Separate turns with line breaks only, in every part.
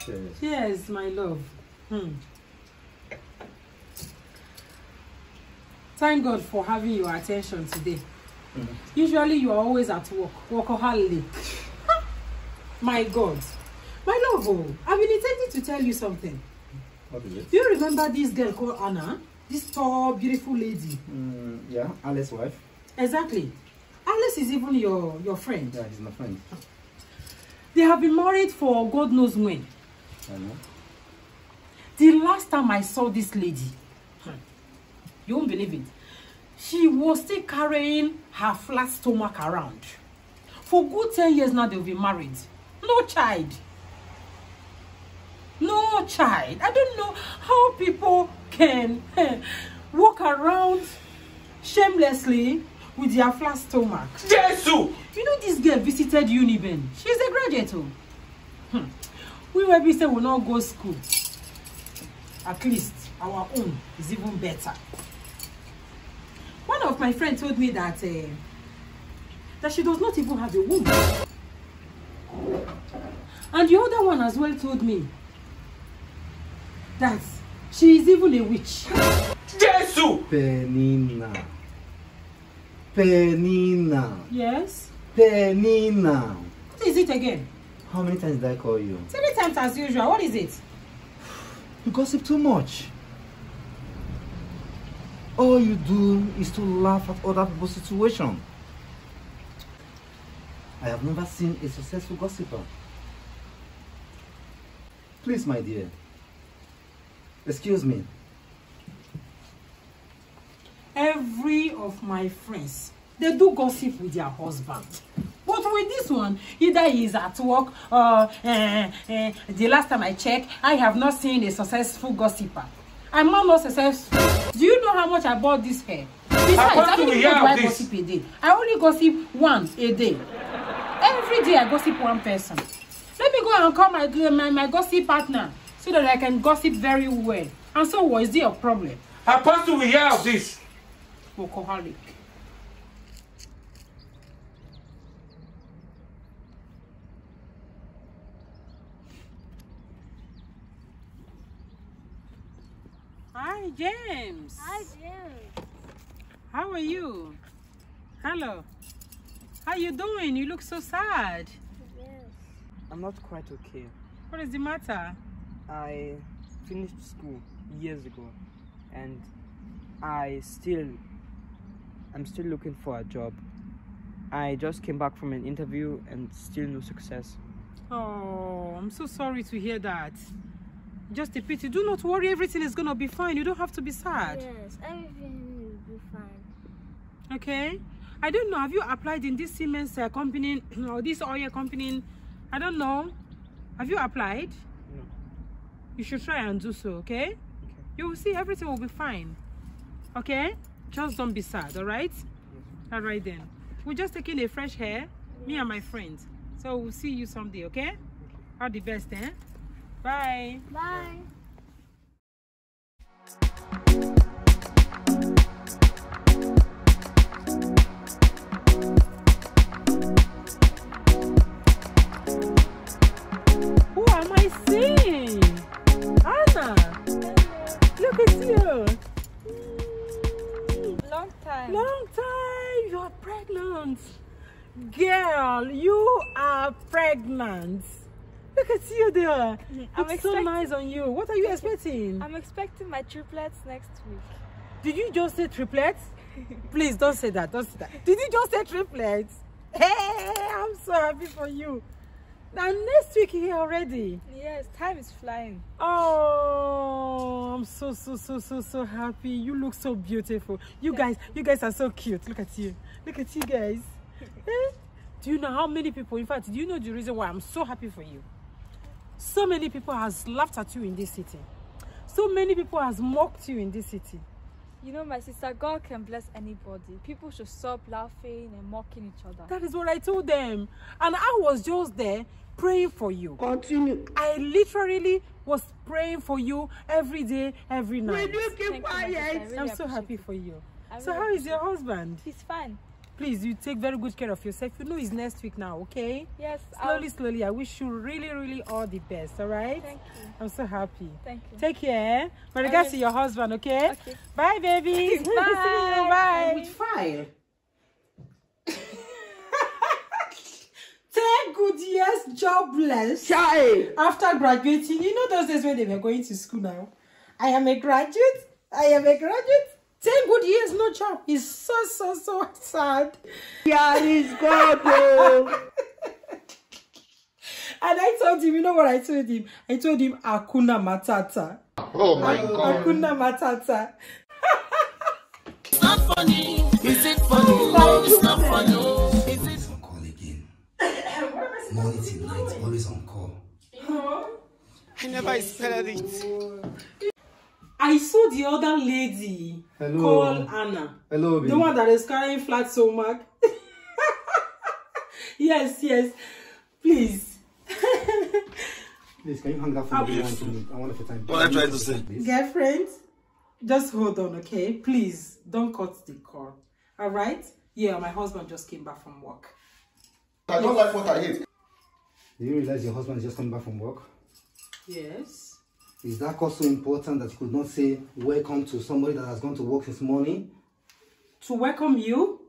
Cheers.
Cheers, my love. Thank God for having your attention today. Usually you are always at work, workaholic. My God. My love, I've been intending to tell you something.
What is it?
Do you remember this girl called Anna? This tall, beautiful lady.
Yeah, Alice's wife.
Exactly. Alice is even your friend.
Yeah, he's my friend.
They have been married for God knows when.
I know.
The last time I saw this lady, you won't believe it, she was still carrying her flat stomach around. For good 10 years now they've been married. No child. No child. I don't know how people can walk around shamelessly with their flat stomach.
Jesus!
You know this girl visited Uniben. She's a graduate. We maybe say will not go school. At least our own is even better. One of my friends told me that she does not even have a womb. And the other one as well told me that she is even a witch.
Jesus!
Penina. Penina.
Yes?
Penina.
What is it again?
How many times did I call you?
3 times as usual. What is it?
You gossip too much. All you do is to laugh at other people's situation. I have never seen a successful gossiper. Please, my dear. Excuse me.
Every of my friends, they do gossip with their husband. But with this one, either he is at work or the last time I checked, I have not seen a successful gossiper. I'm not successful. Do you know how much I bought this hair? Besides, how many people do I gossip a day? I only gossip one a day. Every day I gossip one person. Let me go and call my gossip partner so that I can gossip very well. And so what is there a problem?
Apostle will hear of this.
Workaholic. Hi, James.
Hi, James.
How are you? Hello. How you doing? You look so sad.
Yes.
I'm not quite okay.
What is the matter?
I finished school years ago and I'm still looking for a job. I just came back from an interview and still no success.
Oh, I'm so sorry to hear that. Just a pity. Do not worry, everything is gonna be fine. You don't have to be sad.
Yes, everything will be fine.
Okay? I don't know, have you applied in this Siemens company or this oil company? I don't know. Have you applied?
No.
You should try and do so, okay?
Okay.
You will see everything will be fine. Okay? Just don't be sad, alright?
Yes.
Alright then. We're just taking a fresh hair, me and my friends. So we'll see you someday, okay? All the best, eh? Bye.
Bye.
Who am I seeing? Anna! Look at you!
Long time.
Long time! You are pregnant! Girl, you are pregnant! Look at you there! It's so nice on you. What are you expecting?
I'm expecting my triplets next week.
Did you just say triplets? Please don't say that. Don't say that. Did you just say triplets? Hey, I'm so happy for you. Now next week here already.
Yes, time is flying.
Oh, I'm so happy. You look so beautiful. You guys are so cute. Look at you. Look at you guys. Eh? Do you know how many people, in fact, do you know the reason why I'm so happy for you? So many people has laughed at you in this city. So many people has mocked you in this city.
You know, my sister, God can bless anybody. People should stop laughing and mocking each other.
That is what I told them. And I was just there praying for you.
Continue.
I literally was praying for you every day, every night.
Will you keep
Thank you, my sister. I
quiet?
really
I'm so
appreciate
happy
it.
for you.
I
So
really
how is your husband?
He's fine.
please, you take very good care of yourself. You know it's next week now, okay?
Yes.
Slowly. I wish you really all the best, all right?
Thank you.
I'm so happy.
Thank you.
Take care. My regards to your husband, okay?
Okay.
Bye, baby. Bye. Bye.
Which file?
10 good years jobless.
Chai!
After graduating, you know those days when they were going to school now. I am a graduate. 10 good years, no job. It's so sad.
Yeah, he's God, oh.
And I told him, you know what I told him? I told him, Hakuna Matata.
Oh my God.
Hakuna Matata.
It's not funny. Is it funny? No, it's not funny. Is it?
On call again. Morning till night, always on call.
I never expected it.
I saw the other lady called Anna.
Hello, baby.
The one that is carrying flat stomach. Yes. Please.
Please, can you hang up for me? I want to time.
What am I trying to say?
Girlfriend, just hold on, okay? Please, don't cut the call. All right? Yeah, my husband just came back from work.
I don't like what I hate.
Do you realize your husband is just coming back from work?
Yes.
Is that call so important that you could not say welcome to somebody that has gone to work this morning?
To welcome you?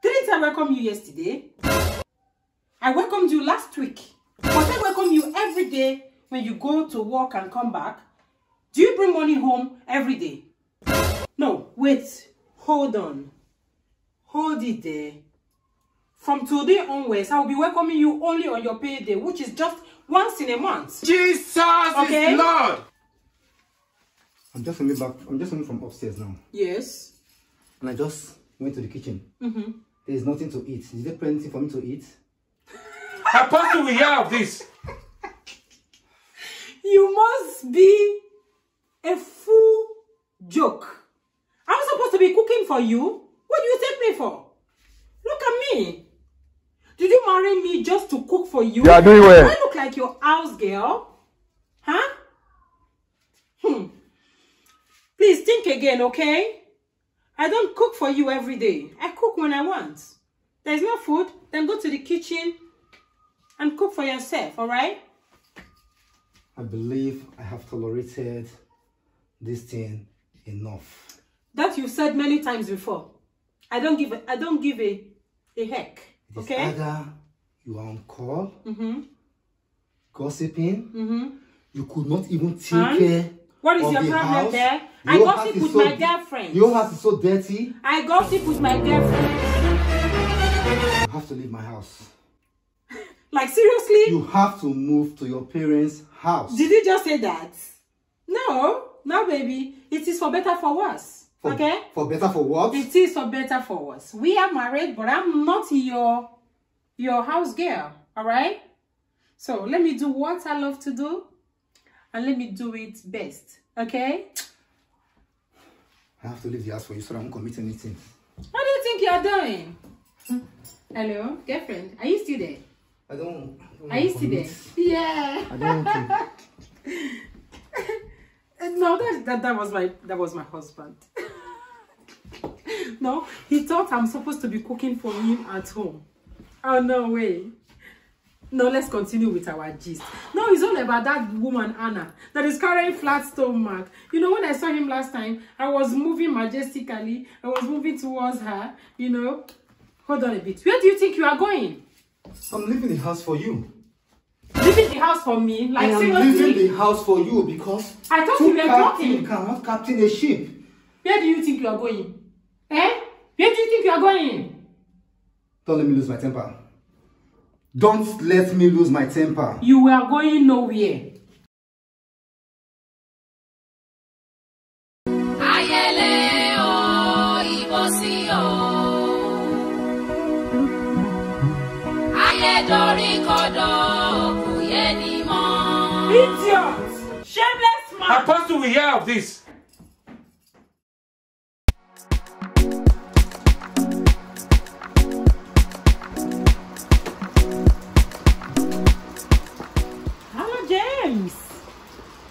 Didn't I welcome you yesterday? I welcomed you last week. But I welcome you every day when you go to work and come back. Do you bring money home every day? No, wait. Hold on. Hold it there. From today onwards, I will be welcoming you only on your payday, which is just once in a month.
Jesus
Okay.
is Lord.
I'm just coming from upstairs now.
Yes.
And I just went to the kitchen. There's nothing to eat. Is there plenty for me to eat?
Apostle will hear of this.
You must be a full joke. I'm supposed to be cooking for you. What do you take me for? Look at me. Did you marry me just to cook for you?
You are doing well.
Do I look like your house girl? Huh? Please think again, okay? I don't cook for you every day. I cook when I want. There's no food, then go to the kitchen and cook for yourself, all right?
I believe I have tolerated this thing enough.
That you've said many times before. I don't give a heck.
It is
Okay?
either you are on call, gossiping, you could not even take care.
What is
of
your
the
problem
house.
there? I
Your
gossip
house is
with
so-
my girlfriend.
Your house is so dirty.
I gossip with my girlfriend.
You have to leave my house.
Like, seriously?
You have to move to your parents' house.
Did you just say that? No, baby. It is for better for worse. Okay?
For better, for what?
It is for better for worse. We are married, but I'm not your house girl. All right? So let me do what I love to do, and let me do it best. Okay?
I have to leave the house for you so I won't commit anything.
What do you think you're doing? Hello, girlfriend. Are you still there?
I don't
Are you still there? Yeah.
I don't want to.
No, that was my husband. No, he thought I'm supposed to be cooking for him at home. Oh, no way. No, let's continue with our gist. No, it's all about that woman, Anna, that is carrying flat stomach. You know, when I saw him last time, I was moving majestically. I was moving towards her, you know. Hold on a bit. Where do you think you are going?
I'm leaving the house for you.
Leaving the house for me? Like,
I am
seriously?
leaving the house for you because
I thought you were joking.
You cannot captain a ship.
Where do you think you are going? Eh? Where do you think you are going?
Don't let me lose my temper. Don't let me lose my temper.
You are going nowhere.
Ayẹlẹ o, ìbọ̀sí o. Ayẹ̀dọ̀ríkodò kò yé ni mọ́.
Idiot! Shameless man!
Apostle will hear of this.
Hello, James.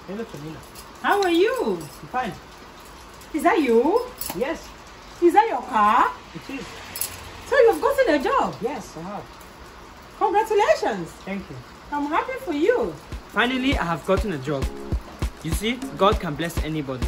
Hello, Camila.
How are you?
I'm fine.
Is that you?
Yes,
Is that your car?
it is.
gotten a job.
Yes, I have.
Congratulations.
Thank you.
I'm happy for you.
Finally, I have gotten a job. You see, God can bless anybody.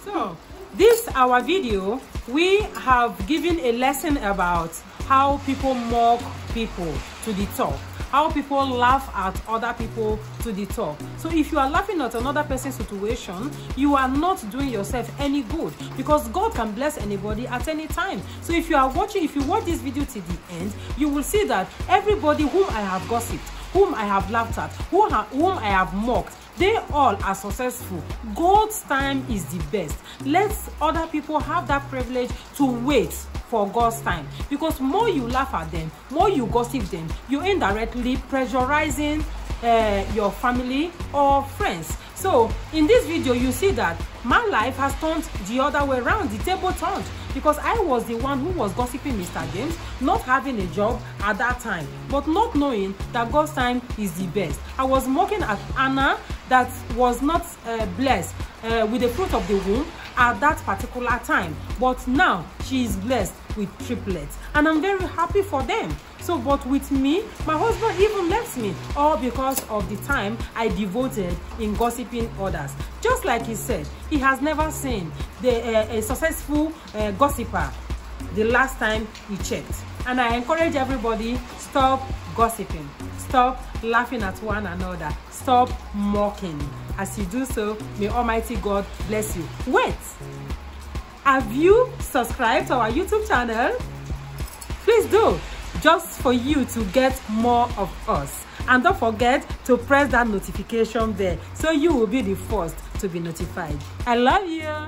So, this our video, we have given a lesson about how people mock people to the top, how people laugh at other people to the top. So if you are laughing at another person's situation, you are not doing yourself any good, because God can bless anybody at any time. So if you watch this video to the end, you will see that everybody whom I have gossiped, whom I have laughed at, whom I have mocked, they all are successful. God's time is the best. Let other people have that privilege to wait for God's time, because more you laugh at them, more you gossip them, you indirectly pressurizing your family or friends. So in this video, you see that my life has turned the other way around. The table turned, because I was the one who was gossiping Mr. James, not having a job at that time, but not knowing that God's time is the best. I was mocking at Anna that was not blessed with the fruit of the womb at that particular time, but now she is blessed with triplets, and I'm very happy for them. So, but with me, my husband even left me, all because of the time I devoted in gossiping others. Just like he said, he has never seen a successful gossiper the last time he checked. And I encourage everybody, stop gossiping, stop laughing at one another, stop mocking. As you do so, may Almighty God bless you. Wait, have you subscribed to our YouTube channel? Please do, just for you to get more of us. And don't forget to press that notification bell so you will be the first to be notified. I love you.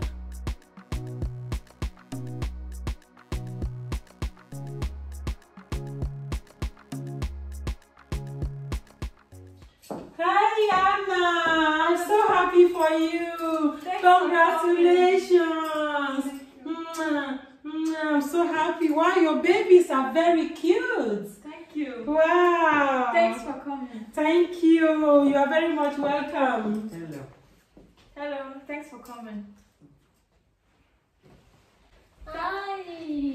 Hi Anna, I'm so happy for you. Congratulations. I'm so happy. Wow, your babies are very cute.
Thank you.
Wow.
Thanks for coming.
Thank you. You are very much welcome.
Hello.
Hello. Thanks for coming. Hi.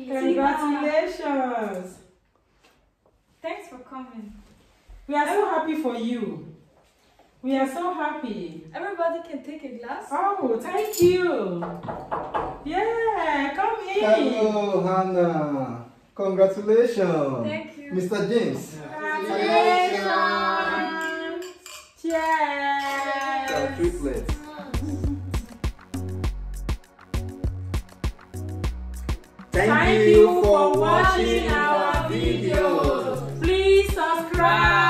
Congratulations.
Thanks for coming.
We are so happy for you. We are so happy.
Everybody can take a glass.
Oh, thank you. Yeah, come in.
Hello, Hannah. Congratulations.
Thank you.
Mr. James.
Congratulations. Cheers.
Triplets.
Thank you for watching our videos. Please subscribe.